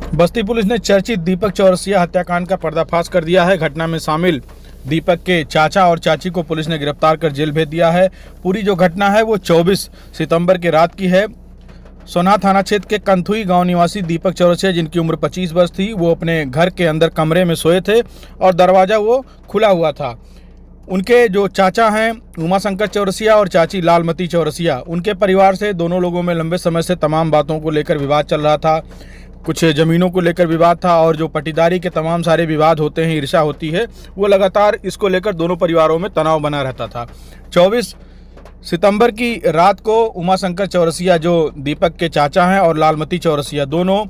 बस्ती police ने चर्चित दीपक चौरसिया हत्याकांड का पर्दाफाश कर दिया है। घटना में शामिल दीपक के चाचा और चाची को पुलिस ने गिरफ्तार कर जेल भेज दिया है। पूरी जो घटना है वो 24 सितंबर की रात की है। सोनाहा थाना क्षेत्र के कंथुई गांव निवासी दीपक चौरसिया, जिनकी उम्र 25 वर्ष थी, वो अपने घर के अंदर कमरे में सोए थे और दरवाज़ा वो खुला हुआ था। उनके जो चाचा हैं उमाशंकर चौरसिया और चाची लालमती चौरसिया, उनके परिवार से दोनों लोगों में लंबे समय से तमाम बातों को लेकर विवाद चल रहा था। कुछ ज़मीनों को लेकर विवाद था और जो पट्टीदारी के तमाम सारे विवाद होते हैं, ईर्ष्या होती है, वो लगातार इसको लेकर दोनों परिवारों में तनाव बना रहता था। 24 सितंबर की रात को उमाशंकर चौरसिया, जो दीपक के चाचा हैं, और लालमती चौरसिया दोनों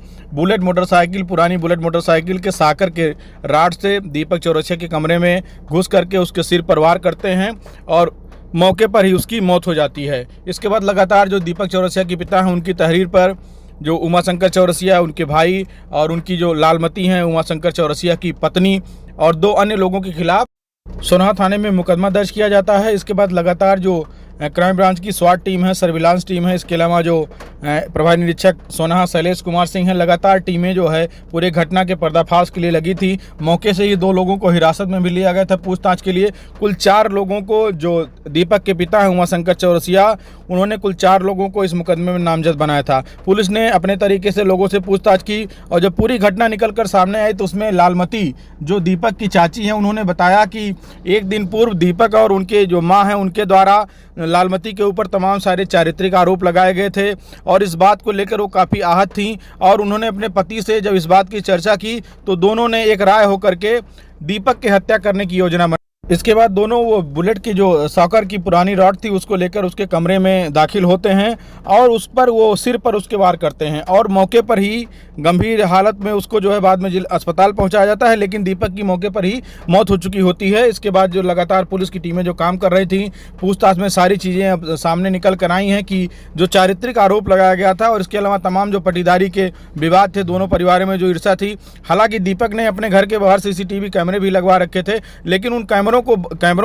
पुरानी बुलेट मोटरसाइकिल के साकर के राड से दीपक चौरसिया के कमरे में घुस करके उसके सिर पर वार करते हैं और मौके पर ही उसकी मौत हो जाती है। इसके बाद लगातार जो दीपक चौरसिया के पिता हैं, उनकी तहरीर पर जो उमाशंकर चौरसिया, उनके भाई और उनकी जो लालमती हैं उमाशंकर चौरसिया की पत्नी और 2 अन्य लोगों के खिलाफ सोनाहा थाने में मुकदमा दर्ज किया जाता है। इसके बाद लगातार जो क्राइम ब्रांच की स्वाट टीम है, सर्विलांस टीम है, इसके अलावा जो प्रभारी निरीक्षक सोनाहा शैलेश कुमार सिंह हैं, लगातार टीमें जो है पूरे घटना के पर्दाफाश के लिए लगी थी। मौके से ही 2 लोगों को हिरासत में भी लिया गया था पूछताछ के लिए। कुल 4 लोगों को, जो दीपक के पिता हैं उमाशंकर चौरसिया, उन्होंने कुल 4 लोगों को इस मुकदमे में नामजद बनाया था। पुलिस ने अपने तरीके से लोगों से पूछताछ की और जब पूरी घटना निकल कर सामने आई तो उसमें लालमती, जो दीपक की चाची हैं, उन्होंने बताया कि एक दिन पूर्व दीपक और उनके जो माँ हैं, उनके द्वारा लालमती के ऊपर तमाम सारे चारित्रिक आरोप लगाए गए थे और इस बात को लेकर वो काफ़ी आहत थीं और उन्होंने अपने पति से जब इस बात की चर्चा की तो दोनों ने एक राय होकर के दीपक की हत्या करने की योजना बनाई। इसके बाद दोनों वो बुलेट की जो सॉकर की पुरानी रॉड थी उसको लेकर उसके कमरे में दाखिल होते हैं और उस पर वो सिर पर उसके वार करते हैं और मौके पर ही गंभीर हालत में उसको जो है बाद में अस्पताल पहुंचाया जाता है, लेकिन दीपक की मौके पर ही मौत हो चुकी होती है। इसके बाद जो लगातार पुलिस की टीमें जो काम कर रही थी, पूछताछ में सारी चीज़ें अब सामने निकल कर आई हैं कि जो चारित्रिक आरोप लगाया गया था और इसके अलावा तमाम जो पट्टीदारी के विवाद थे, दोनों परिवारों में जो ईर्ष्या थी। हालांकि दीपक ने अपने घर के बाहर CCTV कैमरे भी लगवा रखे थे, लेकिन उन कैमरों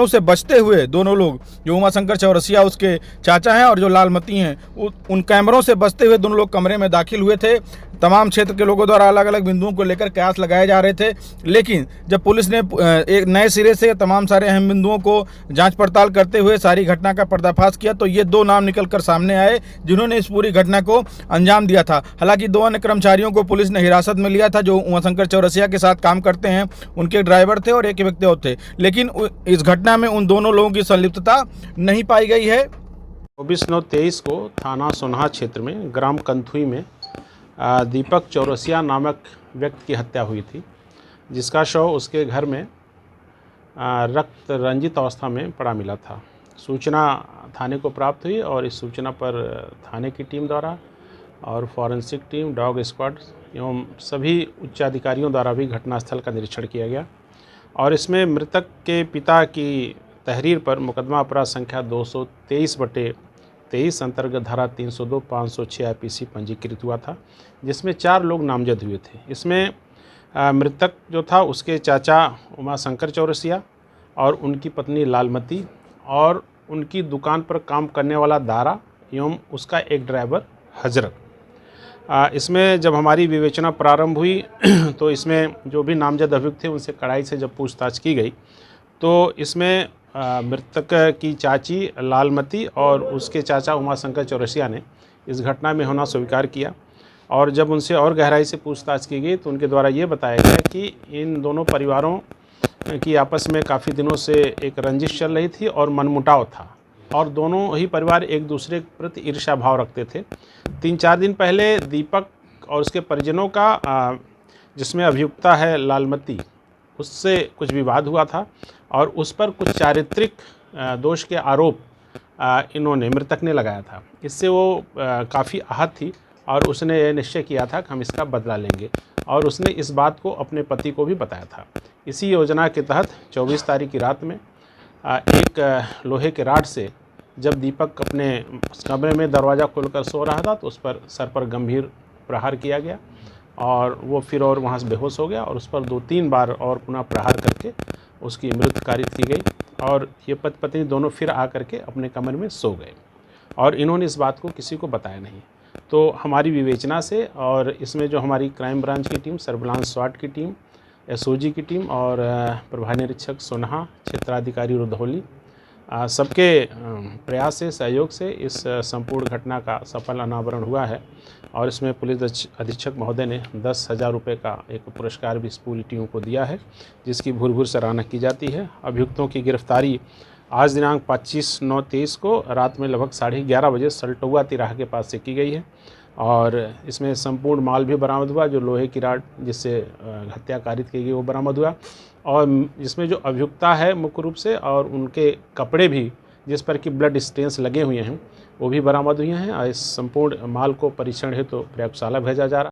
से बचते हुए दोनों लोग, जो उमाशंकर चौरसिया उसके चाचा हैं और जो लालमती हैं, उन कैमरों से बचते हुए दोनों लोग कमरे में दाखिल हुए थे। तमाम क्षेत्र के लोगों द्वारा अलग अलग बिंदुओं को लेकर कयास लगाए जा रहे थे, लेकिन जब पुलिस ने एक नए सिरे से तमाम सारे अहम बिंदुओं को जांच पड़ताल करते हुए सारी घटना का पर्दाफाश किया तो ये 2 नाम निकल कर सामने आए जिन्होंने इस पूरी घटना को अंजाम दिया था। हालांकि 2 अन्य कर्मचारियों को पुलिस ने हिरासत में लिया था जो उमाशंकर चौरसिया के साथ काम करते हैं, उनके ड्राइवर थे और एक व्यक्ति और थे, लेकिन इस घटना में उन दोनों लोगों की संलिप्तता नहीं पाई गई है। 24/9/23 को थाना सोनाहा क्षेत्र में ग्राम कंथुई में दीपक चौरसिया नामक व्यक्ति की हत्या हुई थी, जिसका शव उसके घर में रक्त रंजित अवस्था में पड़ा मिला था। सूचना थाने को प्राप्त हुई और इस सूचना पर थाने की टीम द्वारा और फॉरेंसिक टीम, डॉग स्क्वाड एवं सभी उच्चाधिकारियों द्वारा भी घटनास्थल का निरीक्षण किया गया और इसमें मृतक के पिता की तहरीर पर मुकदमा अपराध संख्या 223/23 अंतर्गत धारा 302, 506 IPC पंजीकृत हुआ था, जिसमें 4 लोग नामजद हुए थे। इसमें मृतक जो था उसके चाचा उमाशंकर चौरसिया और उनकी पत्नी लालमती और उनकी दुकान पर काम करने वाला दारा एवं उसका एक ड्राइवर हजरत। इसमें जब हमारी विवेचना प्रारंभ हुई तो इसमें जो भी नामजद अभियुक्त थे उनसे कड़ाई से जब पूछताछ की गई तो इसमें मृतक की चाची लालमती और उसके चाचा उमाशंकर चौरसिया ने इस घटना में होना स्वीकार किया और जब उनसे और गहराई से पूछताछ की गई तो उनके द्वारा ये बताया गया कि इन दोनों परिवारों की आपस में काफ़ी दिनों से एक रंजिश चल रही थी और मनमुटाव था और दोनों ही परिवार एक दूसरे के प्रति ईर्ष्या भाव रखते थे। 3-4 दिन पहले दीपक और उसके परिजनों का, जिसमें अभियुक्ता है लालमती, उससे कुछ विवाद हुआ था और उस पर कुछ चारित्रिक दोष के आरोप इन्होंने, मृतक ने लगाया था। इससे वो काफ़ी आहत थी और उसने यह निश्चय किया था कि हम इसका बदला लेंगे और उसने इस बात को अपने पति को भी बताया था। इसी योजना के तहत 24 तारीख की रात में एक लोहे के राड से जब दीपक अपने कमरे में दरवाज़ा खोलकर सो रहा था तो उस पर सर पर गंभीर प्रहार किया गया और वो फिर और वहाँ से बेहोश हो गया और उस पर 2-3 बार और पुनः प्रहार करके उसकी मृत्यु कारित की गई और ये पति पत्नी दोनों फिर आकर के अपने कमरे में सो गए और इन्होंने इस बात को किसी को बताया नहीं। तो हमारी विवेचना से और इसमें जो हमारी क्राइम ब्रांच की टीम, सर्विलांस स्वाट की टीम, एसओजी की टीम और प्रभारी निरीक्षक सोनहा, क्षेत्राधिकारी रुधौली, सबके प्रयास से, सहयोग से इस संपूर्ण घटना का सफल अनावरण हुआ है। और इसमें पुलिस अधीक्षक महोदय ने 10,000 रुपये का एक पुरस्कार भी इस पूरी टीम को दिया है, जिसकी भूर सराहना की जाती है। अभियुक्तों की गिरफ्तारी आज दिनांक 25/9/23 को रात में लगभग 11:30 बजे सल्टुआ तिराहा के पास से की गई है। और इसमें संपूर्ण माल भी बरामद हुआ, जो लोहे की रॉड जिससे हत्या कारित की गई वो बरामद हुआ। और इसमें जो अभियुक्ता है मुख्य रूप से, और उनके कपड़े भी जिस पर कि ब्लड स्टेन्स लगे हुए हैं, वो भी बरामद हुए हैं। इस संपूर्ण माल को परीक्षण हेतु प्रयोगशाला भेजा जा रहा है।